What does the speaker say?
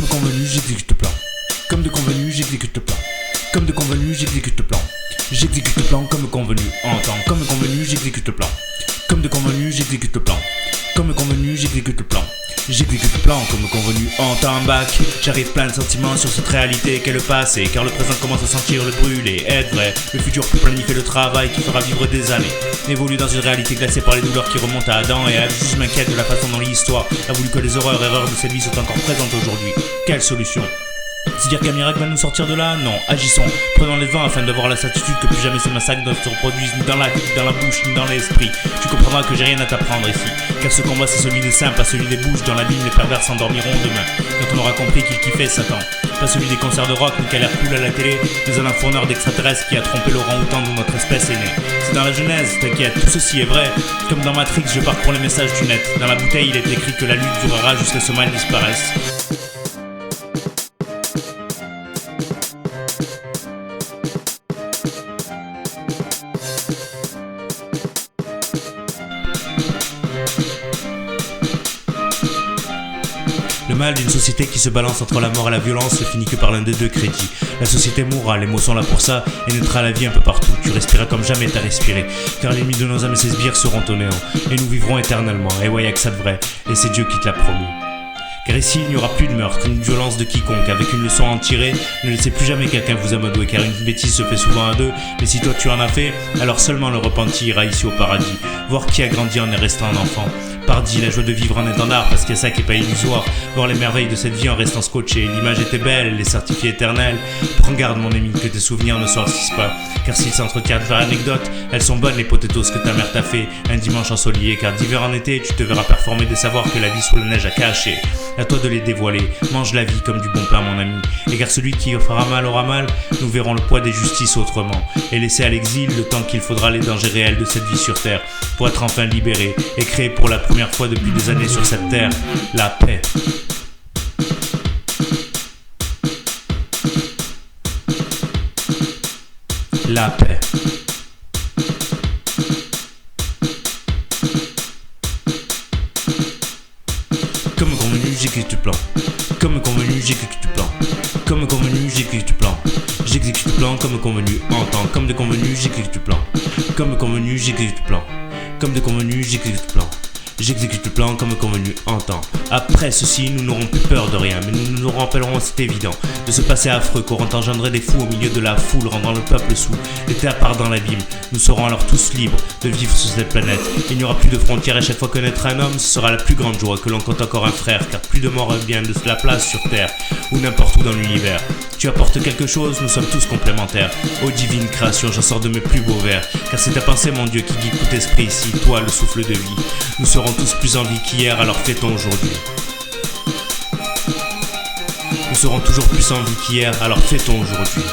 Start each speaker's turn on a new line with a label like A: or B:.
A: Comme convenu, j'exécute le plan. Comme de convenu, j'exécute le plan. Comme de convenu, j'exécute le plan. J'exécute le plan comme convenu. Entends. Comme convenu, j'exécute le plan. Comme de convenu, j'exécute le plan. Comme convenu, j'exécute le plan. J'exécute le plan comme convenu en temps bac. J'arrive plein de sentiments sur cette réalité qu'est le passé, car le présent commence à sentir le brûler. Être vrai, le futur peut planifier le travail qui fera vivre des années. Évolue dans une réalité glacée par les douleurs qui remontent à Adam et Ève. Je m'inquiète de la façon dont l'histoire a voulu que les horreurs et erreurs de cette vie soient encore présentes aujourd'hui. Quelle solution? C'est dire qu'un miracle va nous sortir de là? Non, agissons, prenons les devants afin d'avoir la certitude que plus jamais ce massacre ne se reproduise ni dans la tête, ni dans la bouche, ni dans l'esprit. Tu comprendras que j'ai rien à t'apprendre ici, car ce combat c'est celui des saints, pas celui des bouches. Dans l'abîme, les pervers s'endormiront demain, quand on aura compris qu'il kiffait Satan. Pas celui des concerts de rock, ni qu'à l'air cool à la télé, mais un fourneur d'extraterrestres qui a trompé l'orang-outan d'où notre espèce est née. C'est dans la Genèse, t'inquiète, tout ceci est vrai. Comme dans Matrix, je parcours les messages du net. Dans la bouteille, il est écrit que la lutte durera jusqu'à ce mal disparaisse. Le mal d'une société qui se balance entre la mort et la violence ne finit que par l'un des deux crédits. La société mourra, les mots sont là pour ça, et naîtra la vie un peu partout. Tu respireras comme jamais t'as respiré, car les nuits de nos âmes et ses sbires seront au néant, et nous vivrons éternellement, et ouais, y'a que ça de vrai, et c'est Dieu qui te l'a promis. Car ici, il n'y aura plus de meurtre, ni de violence de quiconque. Avec une leçon à en tirer, ne laissez plus jamais quelqu'un vous amadouer, car une bêtise se fait souvent à deux, mais si toi tu en as fait, alors seulement le repenti ira ici au paradis. Voir qui a grandi en restant un enfant. Pardi, la joie de vivre en étendard, parce qu'il y a ça qui est pas illusoire. Voir les merveilles de cette vie en restant scotché. L'image était belle, elle est certifiée éternelle. Prends garde, mon ami, que tes souvenirs ne s'enrichissent pas, car s'ils s'entretiennent vers l'anecdote, elles sont bonnes les potatoes que ta mère t'a fait un dimanche ensoleillé, car d'hiver en été, tu te verras performer des savoirs que la vie sous la neige a cachés. À toi de les dévoiler, mange la vie comme du bon pain, mon ami. Et car celui qui fera mal aura mal, nous verrons le poids des justices autrement. Et laisser à l'exil le temps qu'il faudra les dangers réels de cette vie sur terre, pour être enfin libéré et créer pour la première fois depuis des années sur cette terre, la paix. La paix. Comme convenu, j'exécute le plan. Comme convenu, j'exécute le plan. Comme convenu, j'exécute le plan. J'exécute le plan comme convenu. Entends, comme de convenu, j'exécute le plan. Comme convenu, j'exécute le plan. Comme de convenu, j'exécute le plan. J'exécute le plan comme convenu, entends. Après ceci, nous n'aurons plus peur de rien, mais nous nous rappellerons, c'est évident, de ce passé affreux qu'auront engendré des fous au milieu de la foule, rendant le peuple soûl, les terres part dans l'abîme. Nous serons alors tous libres de vivre sur cette planète. Il n'y aura plus de frontières et chaque fois que naîtra un homme, ce sera la plus grande joie que l'on compte encore un frère, car plus de mort bien de la place sur terre, ou n'importe où dans l'univers. Tu apportes quelque chose, nous sommes tous complémentaires. Ô divine création, j'en sors de mes plus beaux vers, car c'est ta pensée, mon Dieu, qui guide tout esprit ici, toi, le souffle de vie. Nous serons tous plus en vie qu'hier, alors fêtons aujourd'hui. Nous serons toujours plus en vie qu'hier, alors fêtons aujourd'hui.